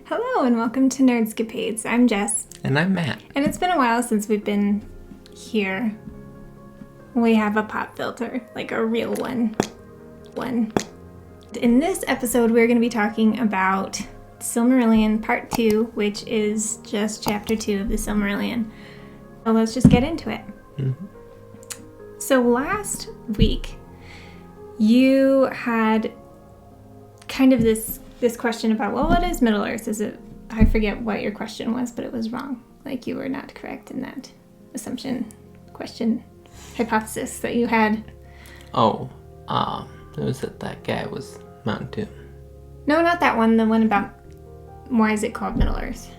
Hello and welcome to Nerdscapades. I'm Jess. And I'm Matt. And it's been a while since we've been here. We have a pop filter, like a real one. In this episode, we're going to be talking about Silmarillion Part 2, which is just Chapter 2 of the Silmarillion. So let's just get into it. Mm-hmm. So last week, you had kind of this question about, well, what is Middle-earth? Is it, I forget what your question was, but it was wrong. Like, you were not correct in that assumption, question, hypothesis that you had. Oh, it was that guy was Mountain Doom. No, not that one. The one about why is it called Middle-earth?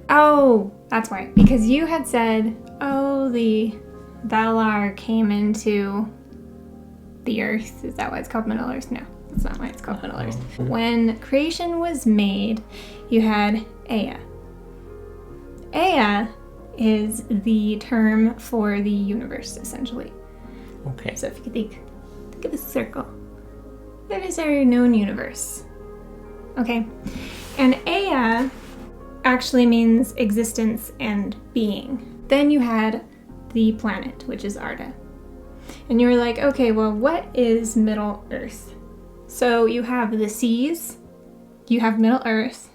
Oh, that's why. Because you had said, oh, the VALAR came into the earth. Is that why it's called Middle-earth? No. That's not why it's called Middle-earth. When creation was made, you had Ea. Ea is the term for the universe, essentially. Okay. So if you could think of a circle, that is our known universe. Okay. And Ea actually means existence and being. Then you had the planet, which is Arda. And you were like, okay, well, what is Middle-earth? So you have the seas, you have Middle-earth,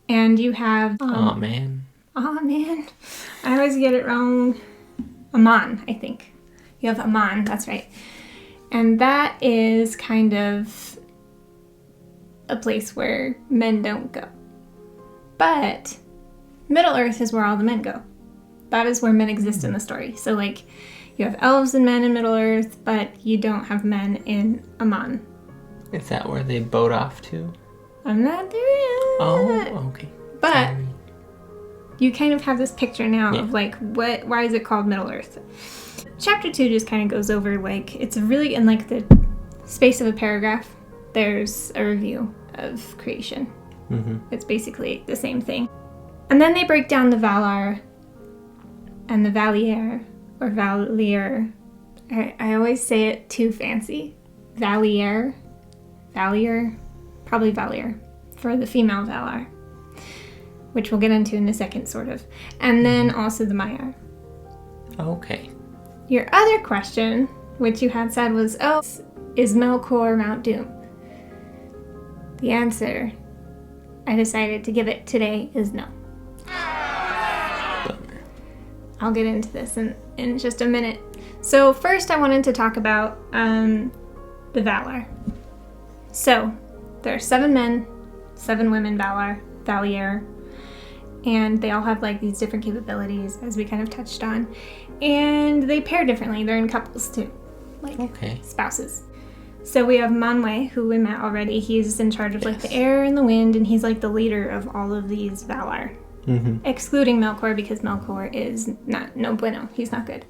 and you have... Aw, man. I always get it wrong. Aman, I think. You have Aman, that's right. And that is kind of a place where men don't go. But Middle-earth is where all the men go. That is where men exist in the story. So, like, you have elves and men in Middle-earth, but you don't have men in Aman. Is that where they boat off to? I'm not there yet. Oh, okay. But Sorry. You kind of have this picture now of, like, why is it called Middle-earth? Chapter 2 just kind of goes over, like, it's really in, like, the space of a paragraph, there's a review of creation. Mm-hmm. It's basically the same thing. And then they break down the Valar and the Valier, or Valier. I always say it too fancy. Valier, probably Valier, for the female Valar, which we'll get into in a second, sort of. And then also the Maiar. Okay. Your other question, which you had said was, oh, is Melkor Mount Doom? The answer I decided to give it today is no. I'll get into this in just a minute. So first I wanted to talk about the Valar. So there are 7 men, 7 women Valier, and they all have like these different capabilities, as we kind of touched on, and they pair differently. They're in couples too, like spouses. So we have Manwë, who we met already. He's in charge of like the air and the wind, and he's like the leader of all of these Valar. Mm-hmm. Excluding Melkor, because Melkor is no bueno. He's not good.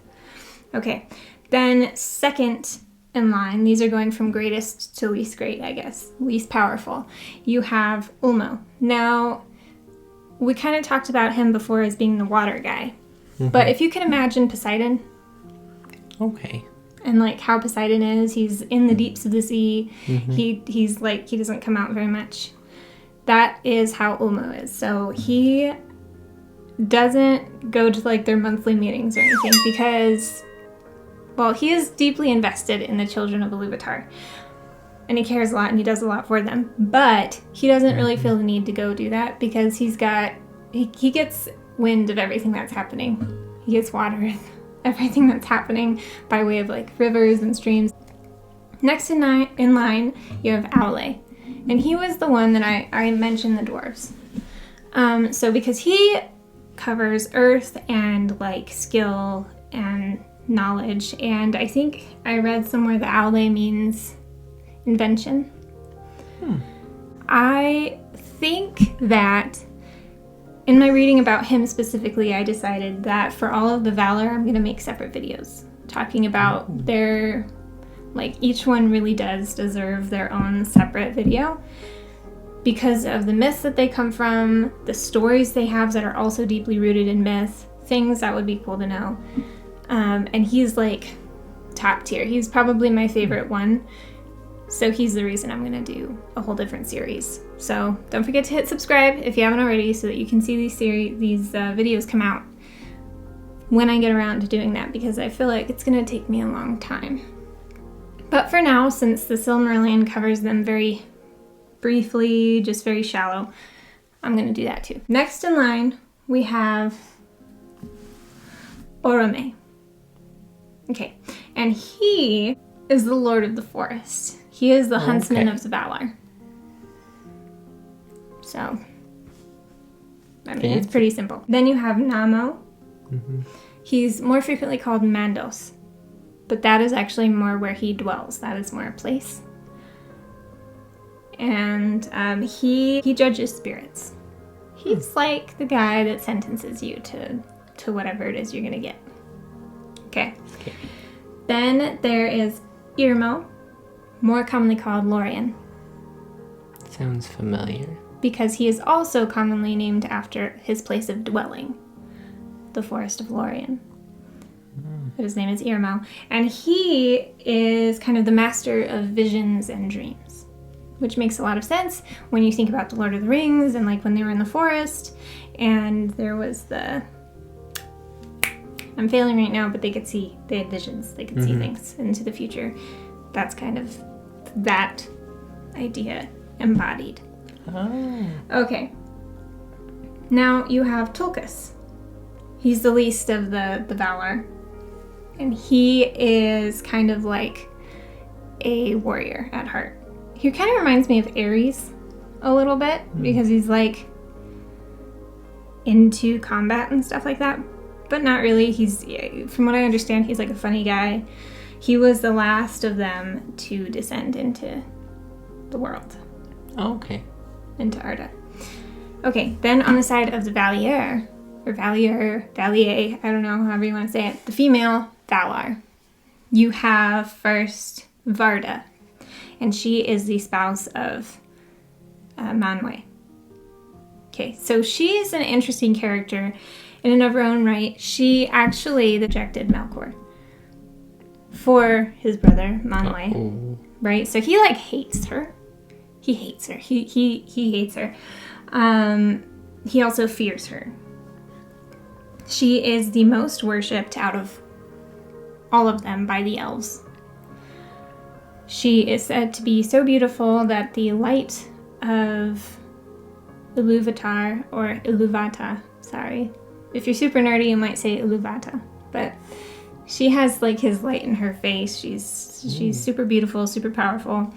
Okay. Then second in line, these are going from greatest to least great, I guess. Least powerful. You have Ulmo. Now, we kind of talked about him before as being the water guy. Mm-hmm. But if you can imagine Poseidon. Okay. And like how Poseidon is, he's in the deeps of the sea. Mm-hmm. He's like, he doesn't come out very much. That is how Ulmo is. So he doesn't go to like their monthly meetings or anything because, well, he is deeply invested in the children of Iluvatar. And he cares a lot and he does a lot for them. But he doesn't really feel the need to go do that because he gets wind of everything that's happening. He gets water of everything that's happening by way of like rivers and streams. Next in line, you have Owlet. And he was the one that I mentioned the dwarves. So because he covers earth and like skill and knowledge, and I think I read somewhere that Owlet means invention. I think that in my reading about him specifically, I decided that for all of the Valor, I'm going to make separate videos talking about their, like, each one really does deserve their own separate video because of the myths that they come from, the stories they have that are also deeply rooted in myth, things that would be cool to know. And he's like top tier. He's probably my favorite one So he's the reason I'm going to do a whole different series. So don't forget to hit subscribe if you haven't already so that you can see these videos come out when I get around to doing that, because I feel like it's going to take me a long time. But for now, since the Silmarillion covers them very briefly, just very shallow, I'm going to do that too. Next in line, we have Orome. Okay, and he is the Lord of the Forest. He is the huntsman of the Valar. So, I mean, it's pretty simple. Then you have Namo. Mm-hmm. He's more frequently called Mandos, but that is actually more where he dwells. That is more a place. And he judges spirits. He's like the guy that sentences you to whatever it is you're going to get. Okay. Then there is Irmo, more commonly called Lorien. Sounds familiar. Because he is also commonly named after his place of dwelling, the Forest of Lorien. But his name is Irmo. And he is kind of the master of visions and dreams, which makes a lot of sense when you think about the Lord of the Rings and like when they were in the forest and there was I'm failing right now, but they had visions, they could see things into the future. That's kind of that idea embodied. Oh. Okay. Now you have Tulkas. He's the least of the Valar. And he is kind of like a warrior at heart. He kind of reminds me of Ares a little bit because he's like into combat and stuff like that. But not really. From what I understand, he's like a funny guy. He was the last of them to descend into the world. Oh, okay. Into Arda. Okay, then on the side of the Valier, or Valier, I don't know, however you want to say it, the female Valar, you have first Varda, and she is the spouse of Manwë. Okay, so she's an interesting character in and of her own right. She actually rejected Melkor for his brother Manwë, right? So he like hates her. He hates her. He hates her. He also fears her. She is the most worshipped out of all of them by the elves. She is said to be so beautiful that the light of Ilúvatar, or Ilúvatar, sorry. If you're super nerdy, you might say Ilúvatar. But she has like his light in her face. She's super beautiful, super powerful.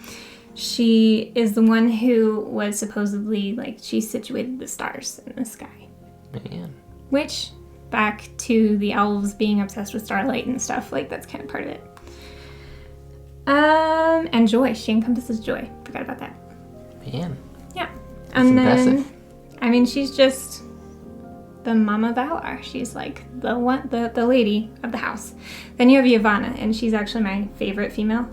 She is the one who was supposedly, like, she situated the stars in the sky. Man. Which, back to the elves being obsessed with starlight and stuff, like, that's kind of part of it. And joy. She encompasses joy. Forgot about that. Man. Yeah. That's impressive. Then, I mean, she's just the Mama Valar. She's like the lady of the house. Then you have Yavanna, and she's actually my favorite female.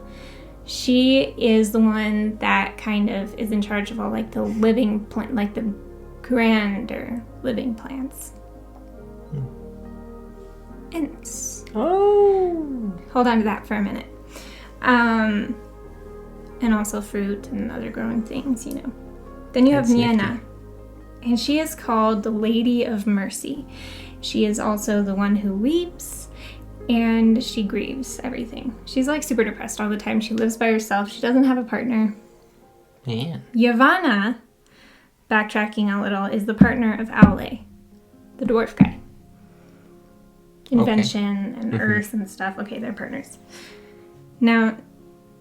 She is the one that kind of is in charge of all like the living plant, like the grander living plants. Ents. Oh. Hold on to that for a minute. And also fruit and other growing things, you know. Then you have Nienna, and she is called the Lady of Mercy. She is also the one who weeps, and she grieves everything. She's like super depressed all the time. She lives by herself. She doesn't have a partner. Man. Yavanna, backtracking a little, is the partner of Owlet, the dwarf guy. Invention and earth and stuff. Okay, they're partners. Now,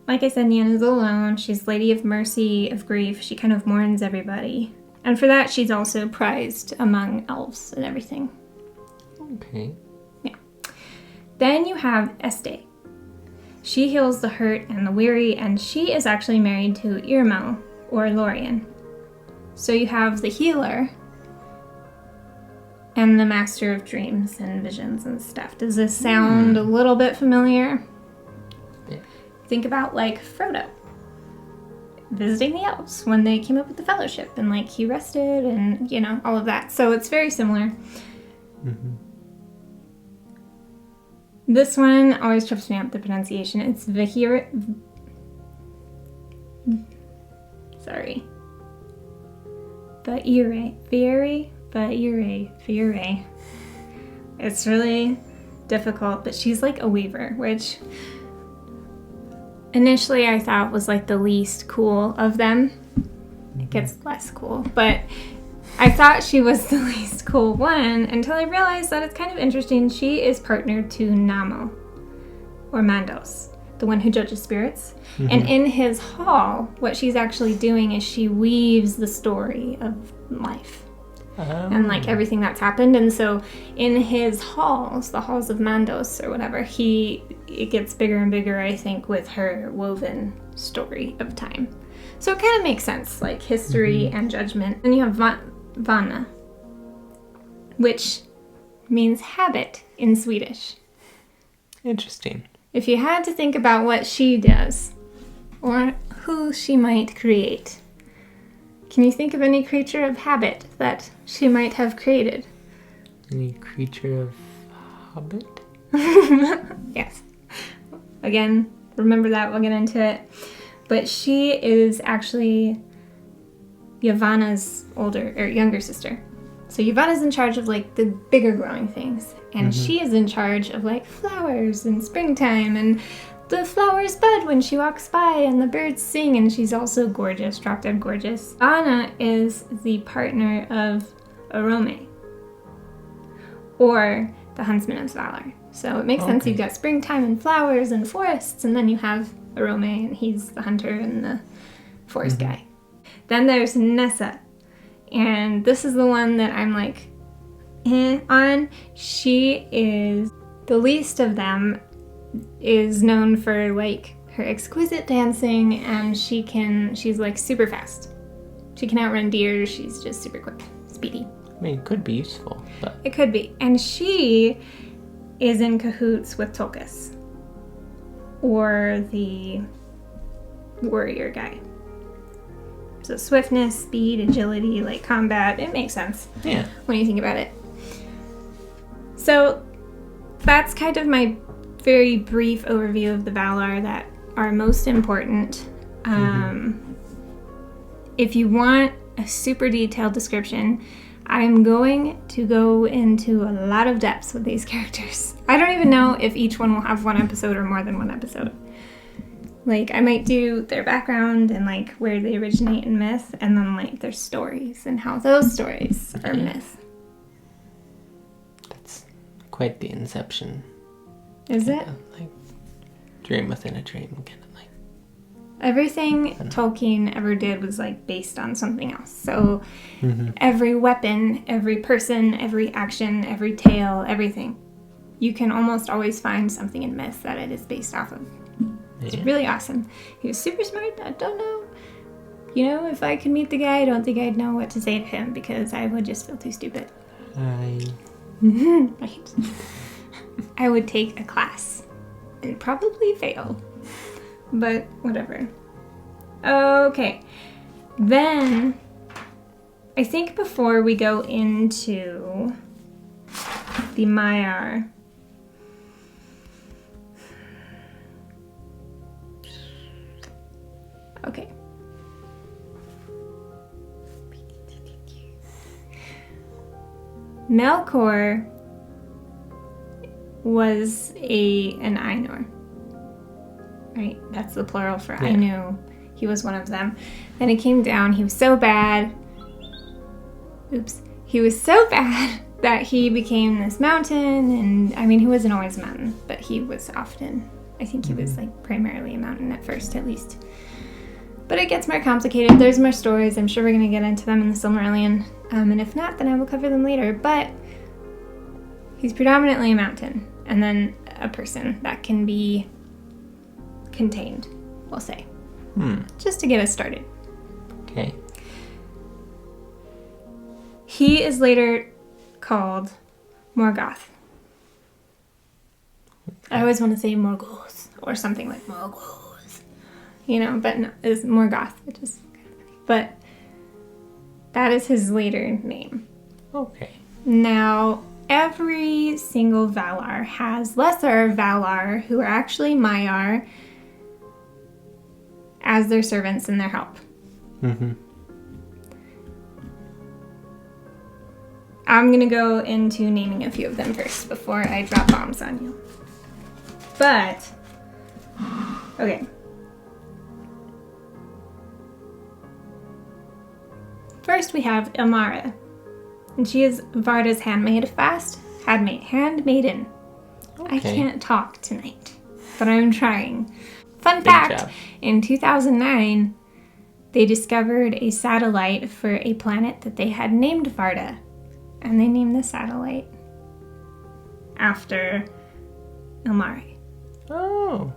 like I said, Nienna's alone. She's Lady of Mercy, of grief. She kind of mourns everybody. And for that, she's also prized among elves and everything. Okay. Yeah. Then you have Este. She heals the hurt and the weary, and she is actually married to Irmo, or Lorien. So you have the healer and the master of dreams and visions and stuff. Does this sound a little bit familiar? Yeah. Think about, like, Frodo visiting the elves when they came up with the fellowship, and, like, he rested and, you know, all of that. So it's very similar. Mm-hmm. This one always trips me up, the pronunciation. It's Sorry. Vaire. It's really difficult, but she's like a weaver, which initially I thought was like the least cool of them. It gets less cool, but I thought she was the least cool one until I realized that it's kind of interesting. She is partnered to Namo, or Mandos, the one who judges spirits. And in his hall, what she's actually doing is she weaves the story of life. And like everything that's happened. And so in his halls, the halls of Mandos or whatever, it gets bigger and bigger, I think, with her woven story of time. So it kind of makes sense, like history and judgment. And you have Vana, which means habit in Swedish. Interesting. If you had to think about what she does or who she might create, can you think of any creature of habit that she might have created? Any creature of habit? Yes. Again, remember that. We'll get into it. But she is actually Yavanna's younger sister. So Yavanna's in charge of like the bigger growing things. And she is in charge of like flowers and springtime, and the flowers bud when she walks by and the birds sing, and she's also gorgeous, drop dead gorgeous. Anna is the partner of Arome, or the huntsman of Valor. So it makes sense. You've got springtime and flowers and forests, and then you have Arome, and he's the hunter and the forest guy. Then there's Nessa, and this is the one that I'm like on. She is the least of them, is known for like her exquisite dancing, and she's like super fast. She can outrun deer. She's just super quick, speedy. I mean, it could be useful, but... It could be. And she is in cahoots with Tulkas, or the warrior guy. So swiftness, speed, agility, like combat, it makes sense. Yeah. When you think about it. So that's kind of my very brief overview of the Valar that are most important. If you want a super detailed description, I'm going to go into a lot of depths with these characters. I don't even know if each one will have one episode or more than one episode. Like, I might do their background and like where they originate in myth, and then like their stories and how those stories are myth. That's quite the inception. Is it? Like dream within a dream, kind of like. Everything Tolkien ever did was like based on something else. So every weapon, every person, every action, every tale, everything, you can almost always find something in myth that it is based off of. It's really awesome. He was super smart. I don't know. You know, if I could meet the guy, I don't think I'd know what to say to him because I would just feel too stupid. Right. I would take a class and probably fail. But whatever. Okay. Then, I think before we go into the Maiar, okay. Melkor was an Ainur. Right? That's the plural for Ainu. He was one of them. Then he came down. He was so bad. He was so bad that he became this mountain. And, I mean, he wasn't always a mountain, but he was often. I think he was, like, primarily a mountain at first, at least. But it gets more complicated. There's more stories. I'm sure we're going to get into them in the Silmarillion. And if not, then I will cover them later. But he's predominantly a mountain. And then a person that can be contained, we'll say. Just to get us started. Okay. He is later called Morgoth. I always want to say Morgoth or something like Morgoth. You know, but no, it's Morgoth. It just kind of funny. But that is his later name. Okay. Now, every single Valar has lesser Valar who are actually Maiar. as their servants and their help. Mm-hmm. I'm going to go into naming a few of them first before I drop bombs on you. But, okay. First we have Amara, and she is Varda's handmaiden. Okay. I can't talk tonight, but I'm trying. Fun Big fact, job. in 2009, they discovered a satellite for a planet that they had named Varda, and they named the satellite after Amara. Oh,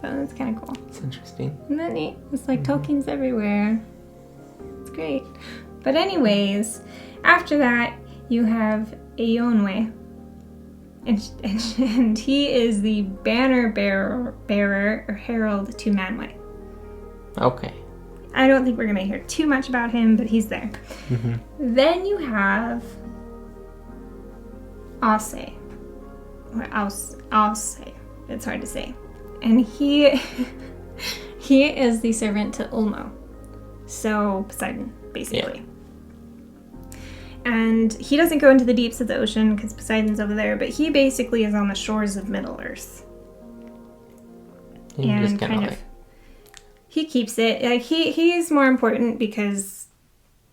So that's kind of cool. that's interesting. Isn't that neat? It's like Tolkien's everywhere. It's great. But anyways, after that, you have Eowyn, and he is the banner bearer or herald to Manwë. Okay. I don't think we're going to hear too much about him, but he's there. Mm-hmm. Then you have Owlet, or Owlet. It's hard to say. And he is the servant to Ulmo. So Poseidon, basically. Yeah. And he doesn't go into the deeps of the ocean because Poseidon's over there, but he basically is on the shores of Middle-earth. And just kind of like... he keeps it. Like he's more important because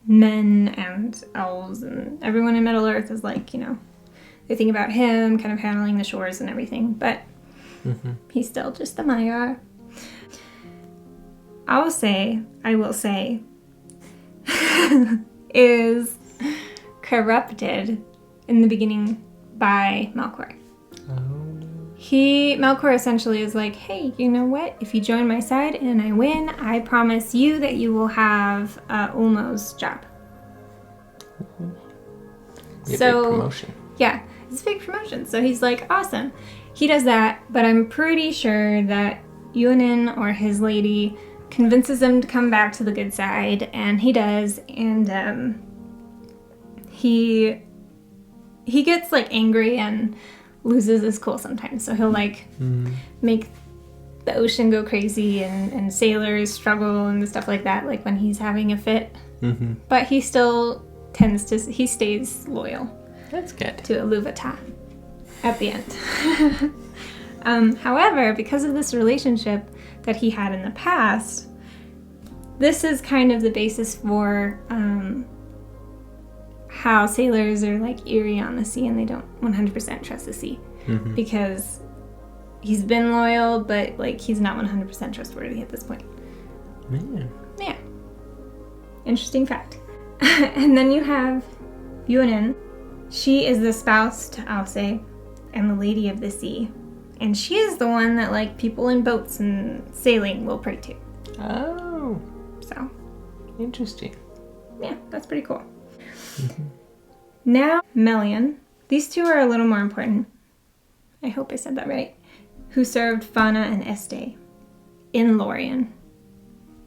men and elves and everyone in Middle-earth is like, you know, they think about him kind of handling the shores and everything, but he's still just the Maiar. I will say, is corrupted in the beginning by Melkor. Melkor essentially is like, hey, you know what? If you join my side and I win, I promise you that you will have Ulmo's job. Big promotion. Yeah, it's a big promotion. So he's like, awesome. He does that, but I'm pretty sure that Eowyn or his lady convinces him to come back to the good side, and he does, and he gets like angry and loses his cool sometimes. So he'll like make the ocean go crazy and sailors struggle and stuff like that, like when he's having a fit. But he still he stays loyal. That's good. To Iluvatar at the end. However, because of this relationship that he had in the past, this is kind of the basis for how sailors are like eerie on the sea and they don't 100% trust the sea. Because he's been loyal, but like he's not 100% trustworthy at this point. Man. Yeah. Interesting fact. And then you have Eowyn. She is the spouse to Owlet and the Lady of the Sea. And she is the one that like people in boats and sailing will pray to. Oh. So. Interesting. Yeah, that's pretty cool. Now, Melian. These two are a little more important. I hope I said that right. Who served Fauna and Este in Lorien.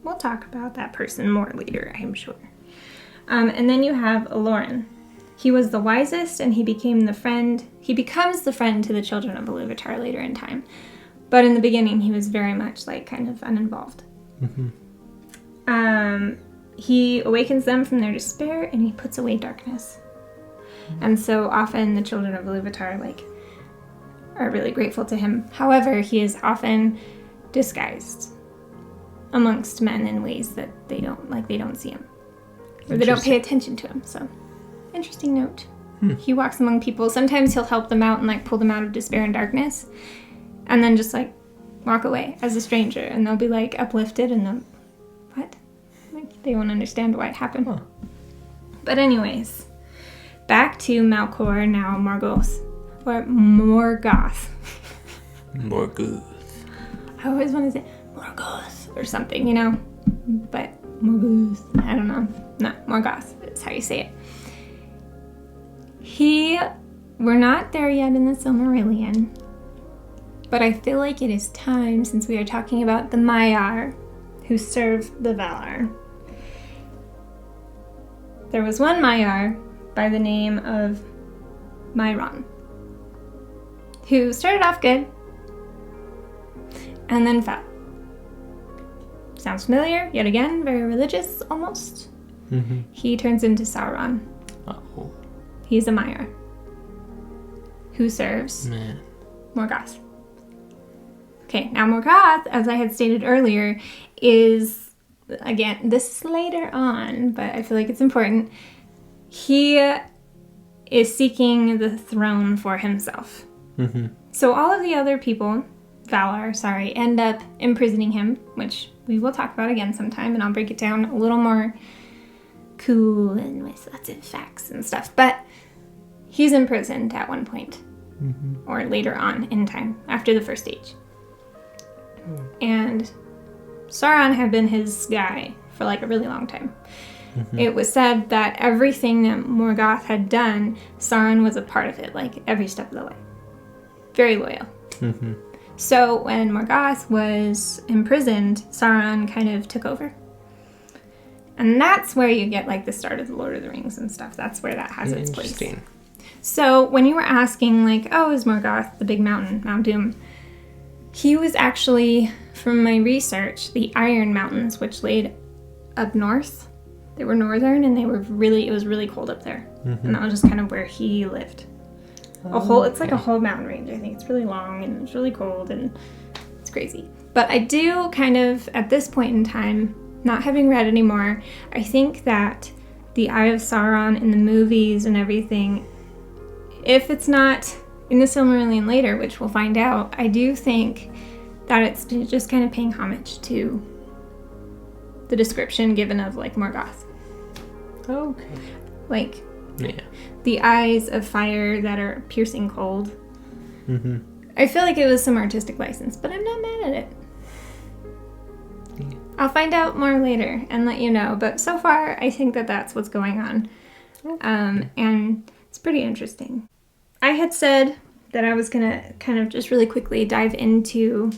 We'll talk about that person more later, I'm sure. And then you have Aloran. He was the wisest, and he becomes the friend to the children of Iluvatar later in time. But in the beginning, he was very much like kind of uninvolved. He awakens them from their despair, and he puts away darkness. And so often the children of Iluvatar like are really grateful to him. However, he is often disguised amongst men in ways that they don't see him, or they don't pay attention to him. So, interesting note. He walks among people. Sometimes he'll help them out and like pull them out of despair and darkness, and then just like walk away as a stranger, and they'll be like uplifted, and they'll, what? Like they won't understand why it happened. Huh. But anyways, back to Melkor, now Morgoth. Or Morgoth. Morgoth. I always want to say Morgoth or something, you know? But Morgoth, I don't know. No, Morgoth is how you say it. We're not there yet in the Silmarillion, but I feel like it is time, since we are talking about the Maiar who serve the Valar. There was one Maiar by the name of Mairon, who started off good and then fell. sounds familiar, yet again, very religious almost. He turns into Sauron. Oh. He's a Maiar who serves Man. Morgoth. Okay, now Morgoth, as I had stated earlier, is, again, this is later on, but I feel like it's important. He is seeking the throne for himself. So all of the other people, Valar, end up imprisoning him, which we will talk about again sometime, and I'll break it down a little more cool and with lots of facts and stuff. But he's imprisoned at one point, or later on in time, after the First Age. And Sauron had been his guy for like a really long time. It was said that everything that Morgoth had done, Sauron was a part of it, like every step of the way. Very loyal. So when Morgoth was imprisoned, Sauron kind of took over. And that's where you get like the start of the Lord of the Rings and stuff. That's where that has its place. So when you were asking like, oh, is Morgoth the big mountain, Mount Doom? He was actually, from my research, the Iron Mountains, which laid up north. They were northern and it was really cold up there. And that was just kind of where he lived. It's like a whole mountain range. I think it's really long and it's really cold and it's crazy. But I do kind of, at this point in time, not having read anymore, I think that the Eye of Sauron in the movies and everything, if it's not in the Silmarillion later, which we'll find out, I do think that it's just kind of paying homage to the description given of like Morgoth. Okay. Like, yeah. The eyes of fire that are piercing cold. I feel like it was some artistic license, but I'm not mad at it. Yeah. I'll find out more later and let you know, but so far I think that that's what's going on. And it's pretty interesting. I had said that I was going to kind of just really quickly dive into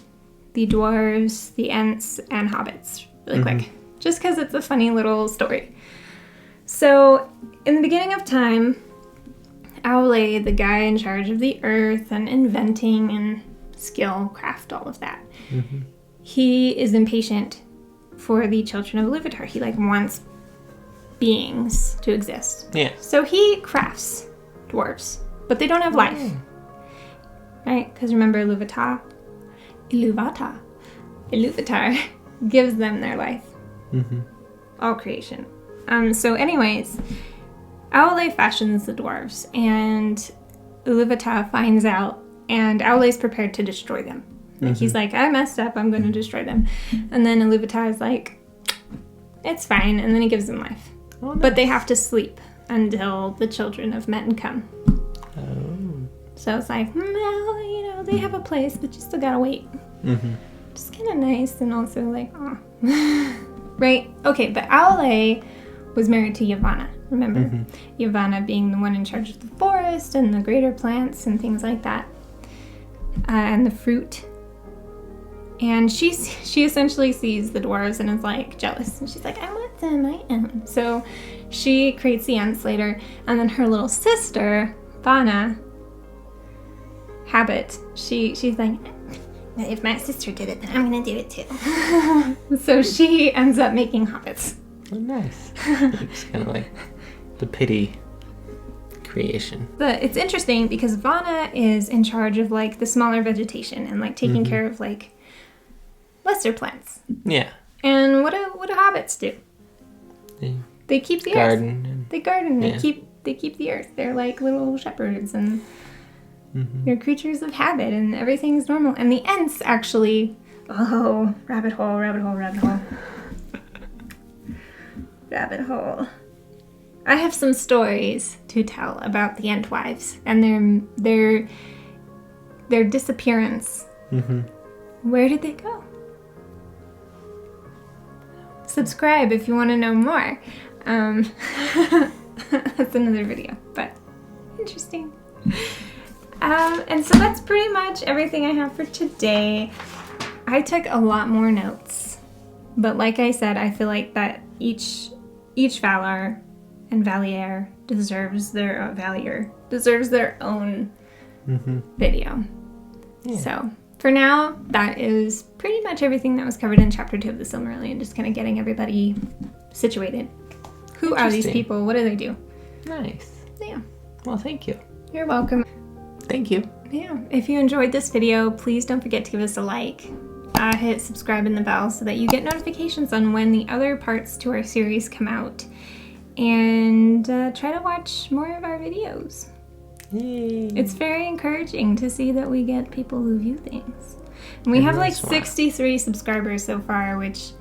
the dwarves, the Ents, and hobbits really quick, just because it's a funny little story. So, in the beginning of time, Owlet, the guy in charge of the earth and inventing and skill, craft, all of that, he is impatient for the children of Iluvatar. He wants beings to exist. Yeah. So he crafts dwarves, but they don't have life. Right? Because remember, Iluvatar gives them their life. All creation. So anyways, Owlet fashions the dwarves, and Iluvatar finds out, and Owlet's prepared to destroy them. Like, he's like, I messed up, I'm going to destroy them. And then Iluvatar is like, it's fine, and then he gives them life. Oh, nice. But they have to sleep until the children of men come. Oh. So it's like, well, they have a place, but you still gotta wait. Just kind of nice, and also like, oh. Right? Okay, but Owlet was married to Yavanna, remember? Yavanna being the one in charge of the forest and the greater plants and things like that. And the fruit. And she essentially sees the dwarves and is like jealous. And she's like, I want them, I am. So she creates the Ents later. And then her little sister, Vanna, she's like, if my sister did it, then I'm going to do it too. So she ends up making hobbits. Oh, nice. It's kind of like the pity creation. But it's interesting because Vanna is in charge of like the smaller vegetation and like taking care of like lesser plants. Yeah. And what do hobbits do? They keep the earth. They garden. Yeah. They keep the earth. They're like little shepherds and they're creatures of habit and everything's normal. And the Ents actually, rabbit hole. Rabbit hole. I have some stories to tell about the Entwives and their disappearance. Where did they go? Subscribe if you want to know more. That's another video, but interesting. And so that's pretty much everything I have for today. I took a lot more notes, but like I said, I feel like that each Valar and Valier deserves their own video. Yeah. So for now, that is pretty much everything that was covered in Chapter 2 of the Silmarillion. Just kind of getting everybody situated. Who are these people? What do they do? Nice. Yeah. Well, thank you. You're welcome. Thank you. Yeah. If you enjoyed this video, please don't forget to give us a like. Hit subscribe and the bell so that you get notifications on when the other parts to our series come out. And try to watch more of our videos. Yay. It's very encouraging to see that we get people who view things. And we have like 63 subscribers so far, which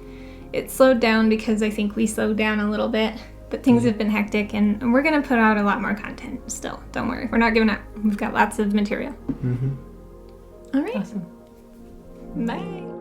it slowed down because I think we slowed down a little bit. But things have been hectic, and we're going to put out a lot more content still. Don't worry. We're not giving up. We've got lots of material. Mm-hmm. All right. Awesome. Bye.